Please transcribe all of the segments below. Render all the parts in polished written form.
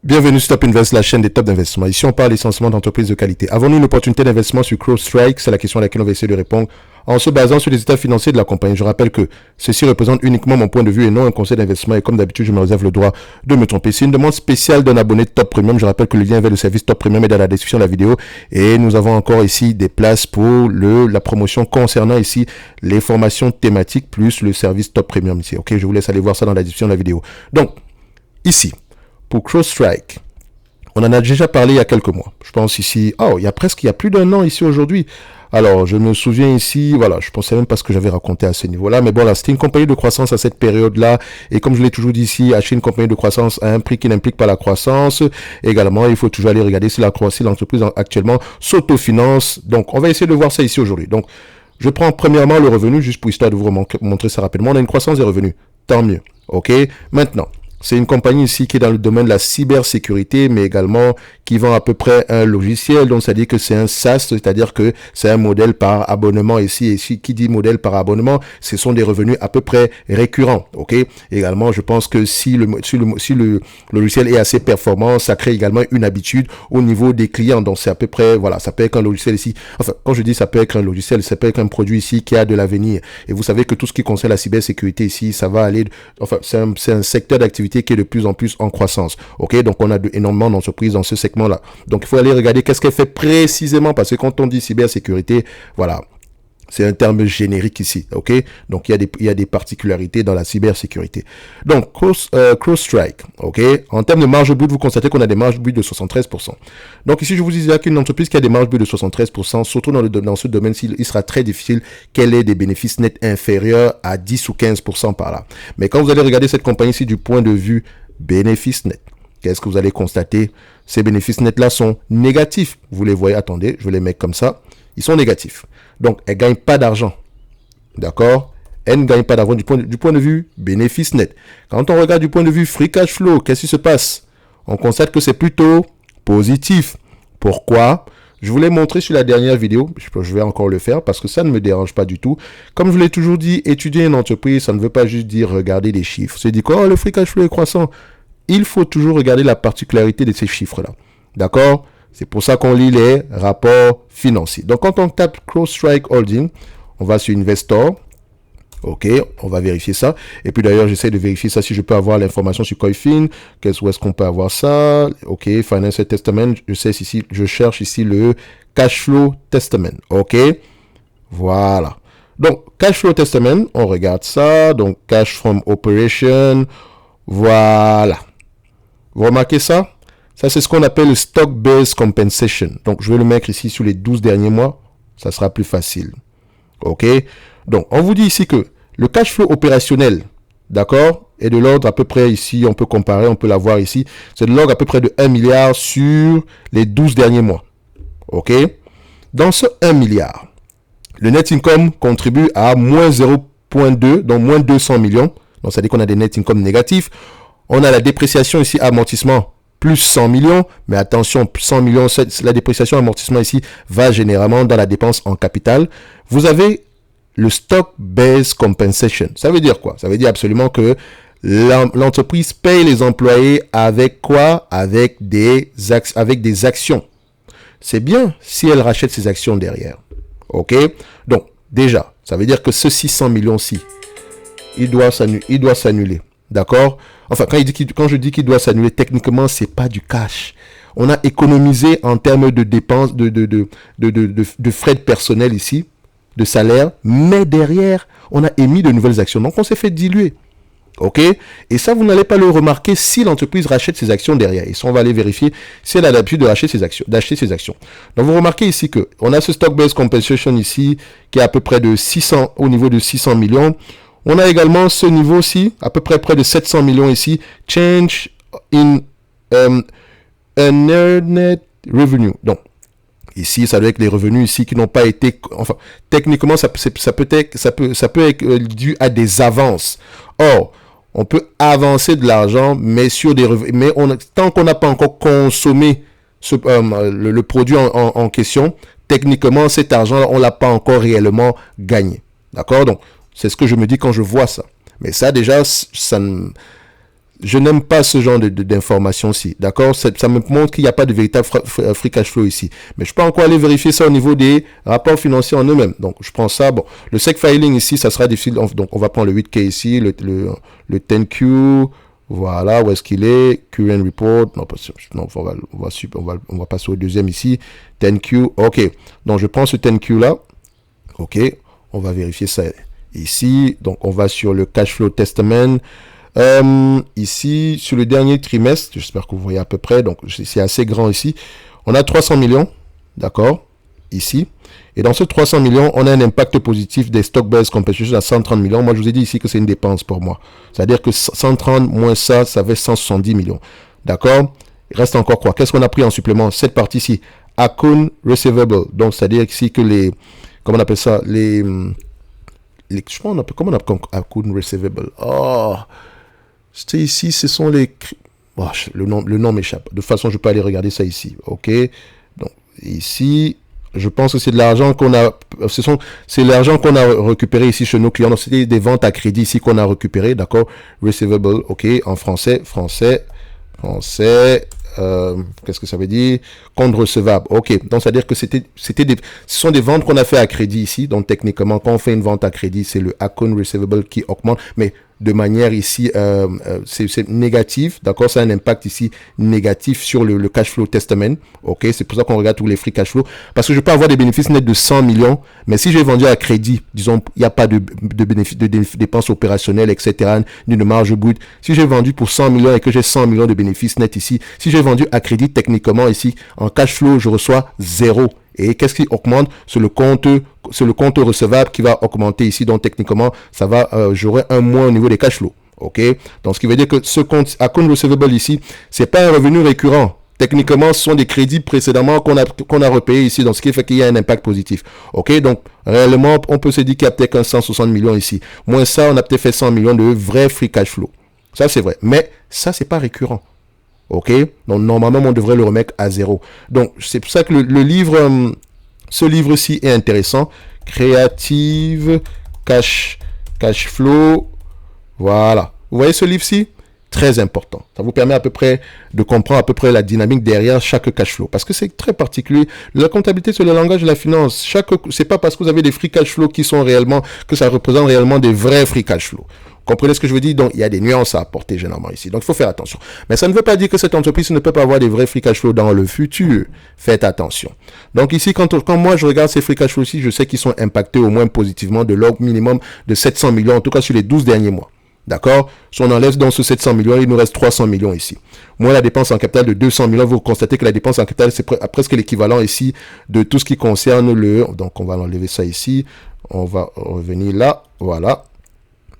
Bienvenue sur Top Invest, la chaîne des top d'investissement. Ici, on parle essentiellement d'entreprises de qualité. Avons-nous une opportunité d'investissement sur CrowdStrike? C'est la question à laquelle on va essayer de répondre en se basant sur les états financiers de la compagnie. Je rappelle que ceci représente uniquement mon point de vue et non un conseil d'investissement. Et comme d'habitude, je me réserve le droit de me tromper. C'est une demande spéciale d'un abonné Top Premium. Je rappelle que le lien vers le service Top Premium est dans la description de la vidéo. Et nous avons encore ici des places pour la promotion concernant ici les formations thématiques plus le service Top Premium ici. Ok, je vous laisse aller voir ça dans la description de la vidéo. Donc, ici, pour CrowdStrike, on en a déjà parlé il y a quelques mois. Je pense ici, il y a plus d'un an ici aujourd'hui. Alors, je me souviens ici, voilà, je pensais même pas ce que j'avais raconté à ce niveau-là, mais bon, là, c'était une compagnie de croissance à cette période-là, et comme je l'ai toujours dit ici, acheter une compagnie de croissance à un prix qui n'implique pas la croissance. Également, il faut toujours aller regarder si l'entreprise actuellement s'autofinance. Donc, on va essayer de voir ça ici aujourd'hui. Donc, je prends premièrement le revenu, juste pour histoire de vous montrer ça rapidement. On a une croissance des revenus, tant mieux, ok? Maintenant, c'est une compagnie ici qui est dans le domaine de la cybersécurité, mais également qui vend à peu près un logiciel. Donc, ça dit que c'est un SaaS, c'est-à-dire que c'est un modèle par abonnement ici. Et ici, qui dit modèle par abonnement, ce sont des revenus à peu près récurrents. Ok. Également, je pense que si le logiciel est assez performant, ça crée également une habitude au niveau des clients. Donc, c'est à peu près, voilà, ça peut être un logiciel ici. Enfin, quand je dis ça peut être un logiciel, ça peut être un produit ici qui a de l'avenir. Et vous savez que tout ce qui concerne la cybersécurité ici, ça va aller, enfin, c'est un secteur d'activité qui est de plus en plus en croissance. Ok, donc on a énormément d'entreprises dans ce segment-là. Donc il faut aller regarder qu'est-ce qu'elle fait précisément, parce que quand on dit cybersécurité, voilà, c'est un terme générique ici, ok? Donc, il y a des particularités dans la cybersécurité. Donc, CrowdStrike, ok? En termes de marge brute, vous constatez qu'on a des marges brutes de 73%. Donc, ici, je vous disais qu'une entreprise qui a des marges brutes de 73%, surtout dans ce domaine, il sera très difficile qu'elle ait des bénéfices nets inférieurs à 10 ou 15% par là. Mais quand vous allez regarder cette compagnie ici du point de vue bénéfice net, qu'est-ce que vous allez constater? Ces bénéfices nets-là sont négatifs. Vous les voyez, attendez, je vais les mettre comme ça. Ils sont négatifs. Donc, elle ne gagne pas d'argent. D'accord? Elle ne gagne pas d'argent du point de vue bénéfice net. Quand on regarde du point de vue free cash flow, qu'est-ce qui se passe? On constate que c'est plutôt positif. Pourquoi? Je vous l'ai montré sur la dernière vidéo. Je vais encore le faire parce que ça ne me dérange pas du tout. Comme je vous l'ai toujours dit, étudier une entreprise, ça ne veut pas juste dire regarder des chiffres. C'est dire quoi? Le free cash flow est croissant. Il faut toujours regarder la particularité de ces chiffres-là. D'accord? C'est pour ça qu'on lit les rapports financiers. Donc, quand on tape CrowdStrike Holding, on va sur Investor. Ok, on va vérifier ça. Et puis d'ailleurs, j'essaie de vérifier ça si je peux avoir l'information sur Coifin. Où est-ce qu'on peut avoir ça? Ok, Financial Testament. Je cherche ici le Cash Flow Testament. Ok, voilà. Donc, Cash Flow Testament, on regarde ça. Donc, Cash from Operation. Voilà. Vous remarquez ça? Ça, c'est ce qu'on appelle le Stock-Based Compensation. Donc, je vais le mettre ici sur les 12 derniers mois. Ça sera plus facile. OK? Donc, on vous dit ici que le cash flow opérationnel, d'accord, est de l'ordre à peu près ici, on peut comparer, on peut l'avoir ici. C'est de l'ordre à peu près de 1 milliard sur les 12 derniers mois. OK? Dans ce 1 milliard, le net income contribue à moins 0,2, donc moins 200 millions. Donc, ça dit qu'on a des net income négatifs. On a la dépréciation ici, amortissement, plus 100 millions, mais attention, 100 millions, la dépréciation amortissement ici va généralement dans la dépense en capital. Vous avez le stock-based compensation. Ça veut dire quoi? Ça veut dire absolument que l'entreprise paye les employés avec quoi? Avec des actions. C'est bien si elle rachète ses actions derrière. OK? Donc, déjà, ça veut dire que ce 600 millions-ci, il doit s'annuler. D'accord? Enfin, quand je dis qu'il doit s'annuler, techniquement, c'est pas du cash. On a économisé en termes de dépenses, de frais de personnel ici, de salaire, mais derrière, on a émis de nouvelles actions. Donc, on s'est fait diluer. OK? Et ça, vous n'allez pas le remarquer si l'entreprise rachète ses actions derrière. Et ça, on va aller vérifier si elle a l'habitude d'acheter ses actions. Donc, vous remarquez ici que on a ce stock-based compensation ici, qui est à peu près de 600, au niveau de 600 millions. On a également ce niveau-ci, à peu près de 700 millions ici, change in earned revenue. Donc, ici, ça doit être les revenus ici qui n'ont pas été, enfin, techniquement, ça peut être dû à des avances. Or, on peut avancer de l'argent, mais sur des revenus, mais tant qu'on n'a pas encore consommé le produit en question, techniquement, cet argent, on l'a pas encore réellement gagné. D'accord? Donc, c'est ce que je me dis quand je vois ça. Mais ça, déjà, Je n'aime pas ce genre d'informations-ci, d'accord? Ça me montre qu'il n'y a pas de véritable free cash flow ici. Mais je peux encore aller vérifier ça au niveau des rapports financiers en eux-mêmes. Donc, je prends ça. Bon, le SEC filing ici, ça sera difficile. Donc, on va prendre le 8K ici, le 10Q. Voilà, où est-ce qu'il est? Current report. Non, on va passer au deuxième ici. 10Q. OK. Donc, je prends ce 10Q là. OK. On va vérifier ça ici. Donc, on va sur le cash flow testament. Ici, sur le dernier trimestre, j'espère que vous voyez à peu près, donc c'est assez grand ici, on a 300 millions, d'accord, ici, et dans ce 300 millions, on a un impact positif des stock-based compensation à 130 millions. Moi, je vous ai dit ici que c'est une dépense pour moi, c'est-à-dire que 130 moins ça fait 170 millions, d'accord. Il reste encore quoi? Qu'est-ce qu'on a pris en supplément? Cette partie-ci, account receivable, donc c'est-à-dire ici que les, comment on appelle ça, comment on appelle account receivable? Oh, c'est ici, ce sont les... Oh, le nom m'échappe. De toute façon, je peux aller regarder ça ici. OK. Donc, ici, je pense que c'est de l'argent qu'on a... C'est l'argent qu'on a récupéré ici chez nos clients. Donc, c'était des ventes à crédit ici qu'on a récupéré. D'accord. Receivable. OK. En français. Qu'est-ce que ça veut dire? Compte recevable. OK. Donc, c'est-à-dire que ce sont des ventes qu'on a fait à crédit ici. Donc, techniquement, quand on fait une vente à crédit, c'est le account receivable qui augmente. Mais de manière ici, c'est négatif, d'accord, ça a un impact ici négatif sur le cash flow testament, ok, c'est pour ça qu'on regarde tous les free cash flow, parce que je peux avoir des bénéfices nets de 100 millions, mais si j'ai vendu à crédit, disons, il n'y a pas de bénéfice, de dépenses opérationnelles, etc., ni de marge brute, si j'ai vendu pour 100 millions et que j'ai 100 millions de bénéfices nets ici, si j'ai vendu à crédit, techniquement ici, en cash flow, je reçois 0. Et qu'est-ce qui augmente? C'est le compte recevable qui va augmenter ici. Donc, techniquement, ça va, j'aurai un moins au niveau des cash flows. OK? Donc, ce qui veut dire que ce compte, account receivable ici, c'est pas un revenu récurrent. Techniquement, ce sont des crédits précédemment qu'on a repayés ici. Donc, ce qui fait qu'il y a un impact positif. OK? Donc, réellement, on peut se dire qu'il y a peut-être un 160 millions ici. Moins ça, on a peut-être fait 100 millions de vrais free cash flow. Ça, c'est vrai. Mais ça, c'est pas récurrent. OK? Donc, normalement, on devrait le remettre à 0. Donc, c'est pour ça que le livre, ce livre-ci est intéressant. Creative Cash Flow. Voilà. Vous voyez ce livre-ci? Très important. Ça vous permet à peu près de comprendre à peu près la dynamique derrière chaque cash flow. Parce que c'est très particulier. La comptabilité, c'est le langage de la finance. C'est pas parce que vous avez des free cash flow qui sont réellement, que ça représente réellement des vrais free cash flow. Comprenez ce que je veux dire? Donc, il y a des nuances à apporter généralement ici. Donc, il faut faire attention. Mais ça ne veut pas dire que cette entreprise ne peut pas avoir des vrais free cash flow dans le futur. Faites attention. Donc, ici, quand moi, je regarde ces free cash flow ici, je sais qu'ils sont impactés au moins positivement de l'ordre minimum de 700 millions, en tout cas sur les 12 derniers mois. D'accord? Si on enlève dans ce 700 millions, il nous reste 300 millions ici. Moi, la dépense en capital de 200 millions, vous constatez que la dépense en capital, c'est presque l'équivalent ici de tout ce qui concerne le... Donc, on va enlever ça ici. On va revenir là. Voilà.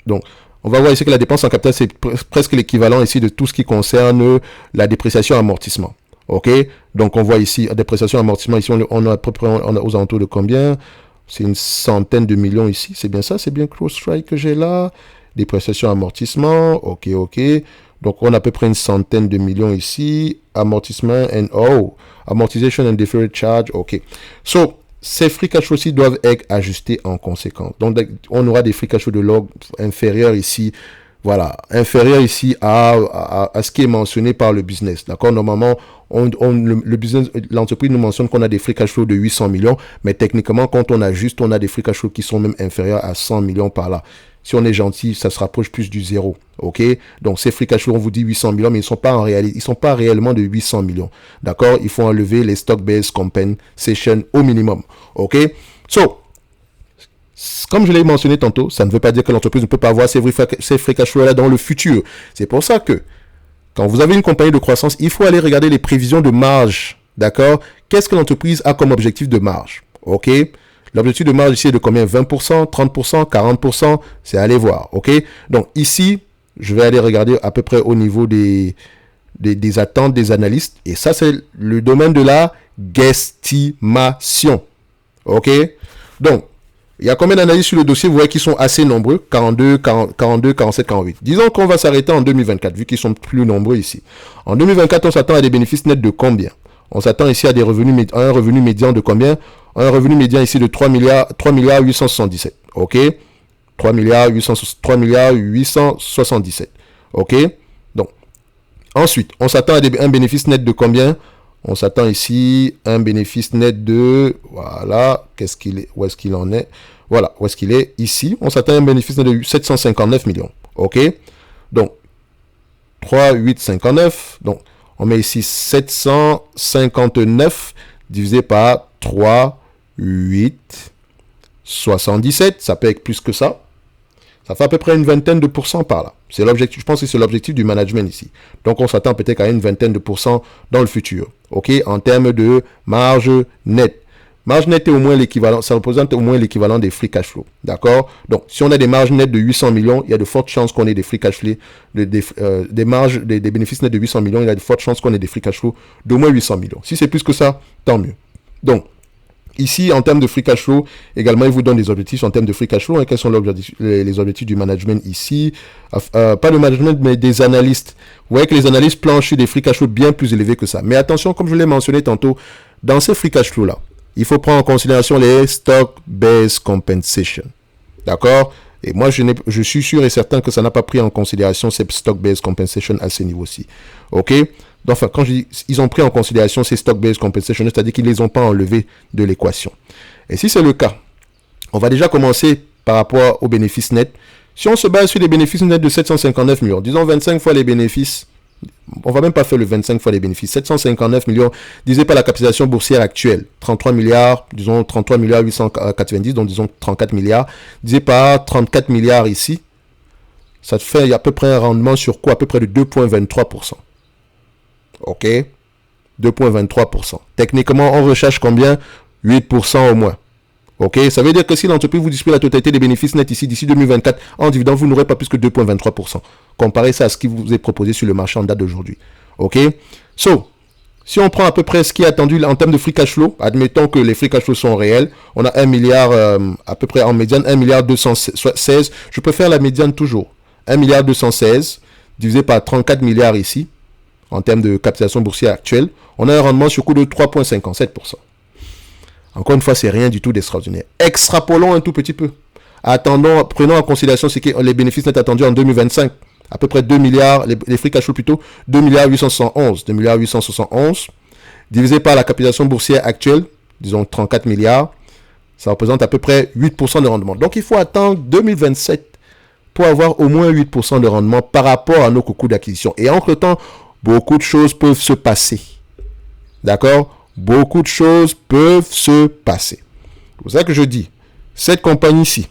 Donc, on va voir ici que la dépense en capital, c'est presque l'équivalent ici de tout ce qui concerne la dépréciation amortissement. OK? Donc, on voit ici, dépréciation amortissement, ici, on a à peu près aux alentours de combien? C'est une centaine de millions ici. C'est bien ça? C'est bien CrowdStrike que j'ai là? Dépréciation amortissement. OK. Donc, on a à peu près une centaine de millions ici. Amortissement amortization and deferred charge. OK. So, ces free cash flow aussi doivent être ajustés en conséquence. Donc, on aura des free cash flow de l'ordre inférieur ici. Voilà, inférieur ici à ce qui est mentionné par le business. D'accord? Normalement, le business, l'entreprise nous mentionne qu'on a des free cash flow de 800 millions, mais techniquement, quand on ajuste, on a des free cash flow qui sont même inférieurs à 100 millions par là. Si on est gentil, ça se rapproche plus du zéro. OK? Donc, ces free cash flow, on vous dit 800 millions, mais ils sont pas réellement de 800 millions. D'accord? Il faut enlever les stock-based compensation au minimum. OK? So, comme je l'ai mentionné tantôt, ça ne veut pas dire que l'entreprise ne peut pas avoir ces free cash flow là dans le futur. C'est pour ça que, quand vous avez une compagnie de croissance, il faut aller regarder les prévisions de marge. D'accord? Qu'est-ce que l'entreprise a comme objectif de marge? OK? L'objectif de marge ici est de combien? 20%, 30%, 40%? C'est aller voir. OK? Donc ici, je vais aller regarder à peu près au niveau des attentes des analystes. Et ça, c'est le domaine de la guesstimation. OK? Donc, il y a combien d'analystes sur le dossier? Vous voyez qu'ils sont assez nombreux. 42, 47, 48. Disons qu'on va s'arrêter en 2024, vu qu'ils sont plus nombreux ici. En 2024, on s'attend à des bénéfices nets de combien? On s'attend ici à un revenu médian de combien? Un revenu médian ici de 3 milliards 877. OK? 3 milliards 877. OK? Donc, Ensuite, on s'attend à un bénéfice net de combien? On s'attend ici à un bénéfice net de, voilà, qu'est-ce qu'il est, où est-ce qu'il en est? Voilà, où est-ce qu'il est? Ici, on s'attend à un bénéfice net de 759 millions. OK? Donc, 3, 8, 59. Donc, on met ici 759 divisé par 3, 8, 77. Ça peut être plus que ça. Ça fait à peu près une vingtaine de pourcents par là. C'est l'objectif. Je pense que c'est l'objectif du management ici. Donc, on s'attend peut-être à une vingtaine de pourcents dans le futur. OK? En termes de marge nette. Marge nette est au moins l'équivalent. Ça représente au moins l'équivalent des free cash flow. D'accord? Donc, si on a des marges nettes de 800 millions, il y a de fortes chances qu'on ait des free cash flow, des marges, des bénéfices nets de 800 millions, il y a de fortes chances qu'on ait des free cash flow d'au moins 800 millions. Si c'est plus que ça, tant mieux. Donc, ici, en termes de free cash flow, également, il vous donne des objectifs en termes de free cash flow. Hein, quels sont les objectifs du management ici? Pas le management, mais des analystes. Vous voyez que les analystes planchent sur des free cash flow bien plus élevés que ça. Mais attention, comme je l'ai mentionné tantôt, dans ces free cash flow-là, il faut prendre en considération les stock-based compensation. D'accord? Et moi, je suis sûr et certain que ça n'a pas pris en considération ces stock-based compensation à ce niveau-ci. OK? Donc, enfin, quand je dis ils ont pris en considération ces stock-based compensation, c'est-à-dire qu'ils ne les ont pas enlevés de l'équation. Et si c'est le cas, on va déjà commencer par rapport aux bénéfices nets. Si on se base sur les bénéfices nets de 759 millions, disons 25 fois les bénéfices, on va même pas faire le 25 fois les bénéfices, 759 millions, divisé par la capitalisation boursière actuelle, 33 milliards, disons 33 milliards 890, donc disons 34 milliards, divisé par 34 milliards ici, ça te fait à peu près un rendement sur quoi? À peu près de 2,23%. OK? 2,23%. Techniquement, on recherche combien? 8% au moins. OK? Ça veut dire que si l'entreprise vous distribue la totalité des bénéfices nets ici, d'ici 2024, en dividende, vous n'aurez pas plus que 2,23%. Comparez ça à ce qui vous est proposé sur le marché en date d'aujourd'hui. OK? So, si on prend à peu près ce qui est attendu en termes de free cash flow, admettons que les free cash flow sont réels, on a 1 milliard, à peu près en médiane, 1 milliard 216. Je préfère la médiane toujours. 1 milliard 216 divisé par 34 milliards ici, en termes de capitalisation boursière actuelle, on a un rendement sur coût de 3,57%. Encore une fois, c'est rien du tout d'extraordinaire. Extrapolons un tout petit peu. Attendons, prenons en considération ce qui est les bénéfices nets attendus en 2025. À peu près 2 milliards, les free cash flow plutôt, 2 milliards 871. 2 milliards 871 divisé par la capitalisation boursière actuelle, disons 34 milliards, ça représente à peu près 8% de rendement. Donc, il faut attendre 2027 pour avoir au moins 8% de rendement par rapport à nos coûts d'acquisition. Et entre le temps, beaucoup de choses peuvent se passer. D'accord? Beaucoup de choses peuvent se passer. C'est pour ça que je dis, cette compagnie-ci,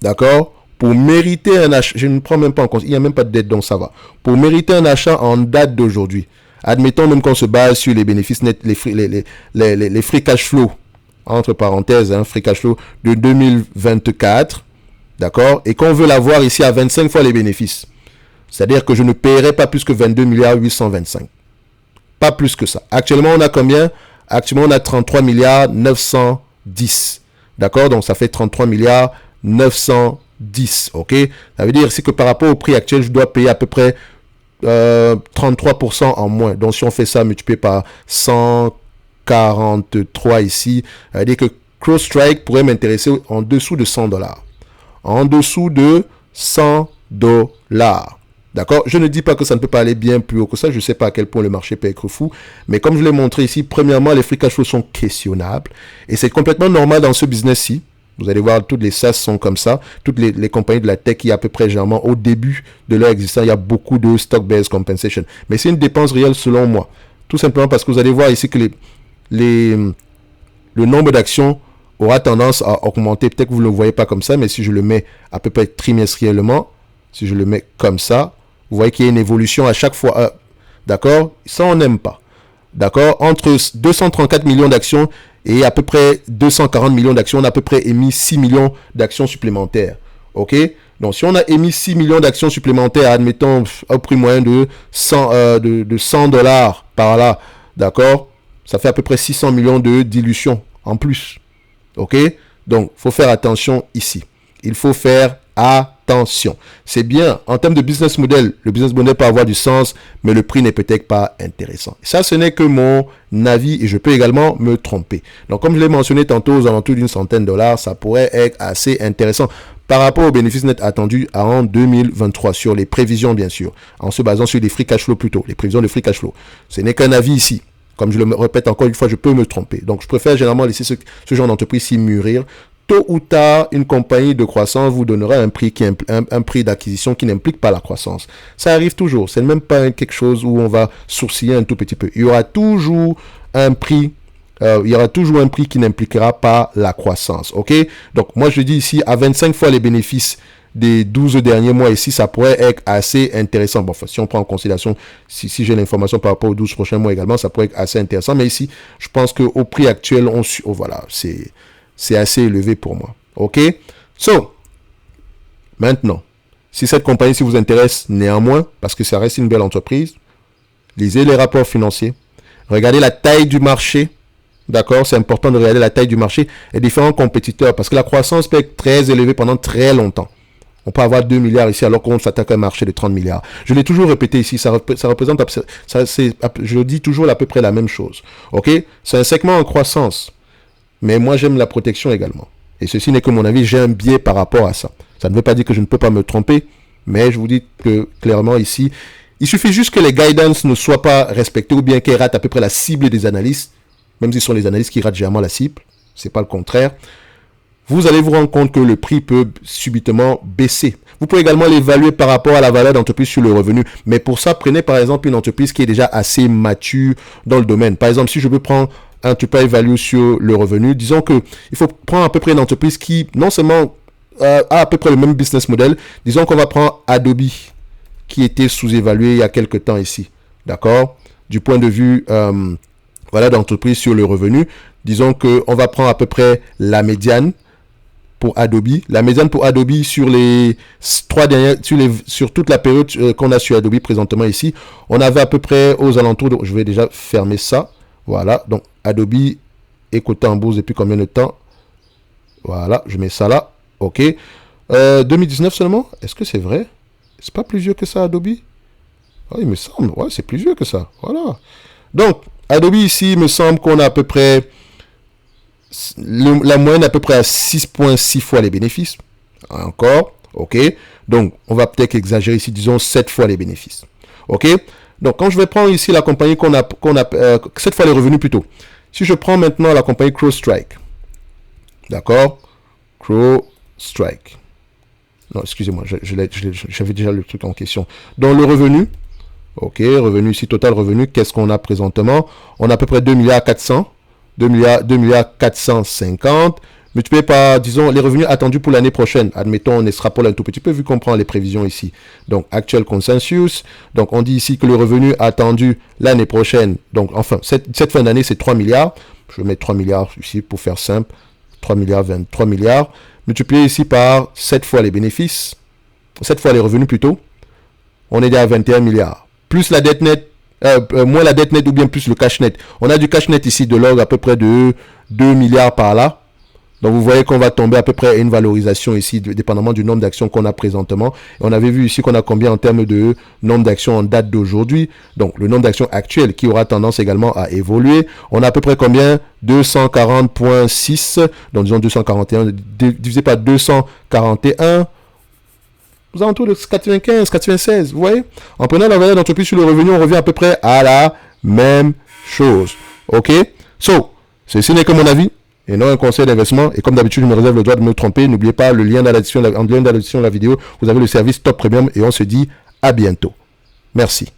d'accord, pour mériter un achat, je ne prends même pas en compte, il n'y a même pas de dette, donc ça va. Pour mériter un achat en date d'aujourd'hui, admettons même qu'on se base sur les bénéfices nets, les free cash flow, entre parenthèses, free cash flow de 2024, d'accord, et qu'on veut l'avoir ici à 25 fois les bénéfices. C'est-à-dire que je ne paierai pas plus que 22 milliards 825. Pas plus que ça. Actuellement, on a combien? Actuellement, on a 33 milliards 910. D'accord? Donc, ça fait 33 milliards 910. OK? Ça veut dire ici que par rapport au prix actuel, je dois payer à peu près 33% en moins. Donc, si on fait ça multiplié par 143 ici, ça veut dire que CrowdStrike pourrait m'intéresser en dessous de $100. En dessous de $100. D'accord? Je ne dis pas que ça ne peut pas aller bien plus haut que ça. Je ne sais pas à quel point le marché peut être fou. Mais comme je l'ai montré ici, premièrement, les free cash flow sont questionnables. Et c'est complètement normal dans ce business-ci. Vous allez voir, toutes les SaaS sont comme ça. Toutes les compagnies de la tech, il y a à peu près, généralement, au début de leur existence, il y a beaucoup de stock-based compensation. Mais c'est une dépense réelle selon moi. Tout simplement parce que vous allez voir ici que le nombre d'actions aura tendance à augmenter. Peut-être que vous ne le voyez pas comme ça, mais si je le mets à peu près trimestriellement, si je le mets comme ça, vous voyez qu'il y a une évolution à chaque fois. D'accord? Ça, on n'aime pas. D'accord? Entre 234 millions d'actions et à peu près 240 millions d'actions, on a à peu près émis 6 millions d'actions supplémentaires. OK? Donc, si on a émis 6 millions d'actions supplémentaires, admettons, au prix moyen de $100 par là, d'accord? Ça fait à peu près 600 millions de dilution en plus. OK? Donc, il faut faire attention ici. Il faut faire attention. attention. C'est bien, en termes de business model, le business model peut avoir du sens, mais le prix n'est peut-être pas intéressant. Ça, ce n'est que mon avis et je peux également me tromper. Donc, comme je l'ai mentionné tantôt, aux alentours d'une centaine de dollars, ça pourrait être assez intéressant par rapport aux bénéfices nets attendus en 2023, sur les prévisions, bien sûr, en se basant sur les free cash flow plutôt, les prévisions de free cash flow. Ce n'est qu'un avis ici. Comme je le répète encore une fois, je peux me tromper. Donc, je préfère généralement laisser ce genre d'entreprise s'y mûrir. Tôt ou tard, une compagnie de croissance vous donnera un prix un prix d'acquisition qui n'implique pas la croissance. Ça arrive toujours. C'est même pas quelque chose où on va sourciller un tout petit peu. Il y aura toujours un prix. Qui n'impliquera pas la croissance. OK? Donc, moi, je dis ici, à 25 fois les bénéfices des 12 derniers mois ici, ça pourrait être assez intéressant. Bon, enfin, si on prend en considération, si j'ai l'information par rapport aux 12 prochains mois également, ça pourrait être assez intéressant. Mais ici, je pense qu'au prix actuel, voilà, c'est assez élevé pour moi. OK? So, maintenant, si cette compagnie vous intéresse néanmoins, parce que ça reste une belle entreprise, lisez les rapports financiers, regardez la taille du marché. D'accord, c'est important de regarder la taille du marché et différents compétiteurs parce que la croissance peut être très élevée pendant très longtemps. On peut avoir 2 milliards ici alors qu'on s'attaque à un marché de 30 milliards. Je l'ai toujours répété ici, ça représente, je dis toujours à peu près la même chose. Ok, c'est un segment en croissance, mais moi j'aime la protection également. Et ceci n'est que mon avis, j'ai un biais par rapport à ça. Ça ne veut pas dire que je ne peux pas me tromper, mais je vous dis que clairement ici, il suffit juste que les guidance ne soient pas respectés ou bien qu'elles ratent à peu près la cible des analystes. Même si ce sont les analystes qui ratent généralement la cible, c'est pas le contraire, vous allez vous rendre compte que le prix peut subitement baisser. Vous pouvez également l'évaluer par rapport à la valeur d'entreprise sur le revenu. Mais pour ça, prenez par exemple une entreprise qui est déjà assez mature dans le domaine. Par exemple, si je veux prendre un enterprise value sur le revenu, disons que il faut prendre à peu près une entreprise qui non seulement a à peu près le même business model, disons qu'on va prendre Adobe, qui était sous-évalué il y a quelques temps ici. D'accord? Du point de vue... voilà, d'entreprise sur le revenu. Disons qu'on va prendre à peu près la médiane pour Adobe. La médiane pour Adobe sur les 3 dernières, sur toute la période qu'on a sur Adobe présentement ici, on avait à peu près aux alentours de, je vais déjà fermer ça. Voilà, donc Adobe est coté en bourse depuis combien de temps? Voilà, je mets ça là. OK. 2019 seulement? Est-ce que c'est vrai? C'est pas plus vieux que ça, Adobe? Oui, il me semble. Ouais, c'est plus vieux que ça. Voilà. Donc, Adobe ici, il me semble qu'on a à peu près la moyenne à peu près à 6,6 fois les bénéfices. Encore, ok. Donc, on va peut-être exagérer ici, disons 7 fois les bénéfices. Ok. Donc, quand je vais prendre ici la compagnie qu'on a 7 fois les revenus plutôt. Si je prends maintenant la compagnie CrowdStrike. D'accord. CrowdStrike. Non, excusez-moi, j'avais déjà le truc en question. Dans le revenu. Ok, revenu ici, total revenu, qu'est-ce qu'on a présentement? On a à peu près 2 milliards 400, 2 milliards 450, multiplié par, disons, les revenus attendus pour l'année prochaine. Admettons, on extrapole un tout petit peu vu qu'on prend les prévisions ici. Donc, actual consensus. Donc, on dit ici que le revenu attendu l'année prochaine, donc, enfin, cette fin d'année, c'est 3 milliards. Je vais mettre 3 milliards ici pour faire simple. 3 milliards, 23 milliards. Multiplié ici par 7 fois les bénéfices, 7 fois les revenus plutôt. On est déjà à 21 milliards. Plus la dette nette, moins la dette nette ou bien plus le cash net. On a du cash net ici de l'ordre à peu près de 2 milliards par là. Donc vous voyez qu'on va tomber à peu près à une valorisation ici, dépendamment du nombre d'actions qu'on a présentement. Et on avait vu ici qu'on a combien en termes de nombre d'actions en date d'aujourd'hui. Donc le nombre d'actions actuelles qui aura tendance également à évoluer. On a à peu près combien? 240.6. Donc disons 241 divisé par 241. Aux alentours de 95, 96, vous voyez? En prenant la valeur d'entreprise sur le revenu, on revient à peu près à la même chose. OK? So, ceci n'est que mon avis et non un conseil d'investissement. Et comme d'habitude, je me réserve le droit de me tromper. N'oubliez pas le lien dans la description de la vidéo. Vous avez le service Top Premium et on se dit à bientôt. Merci.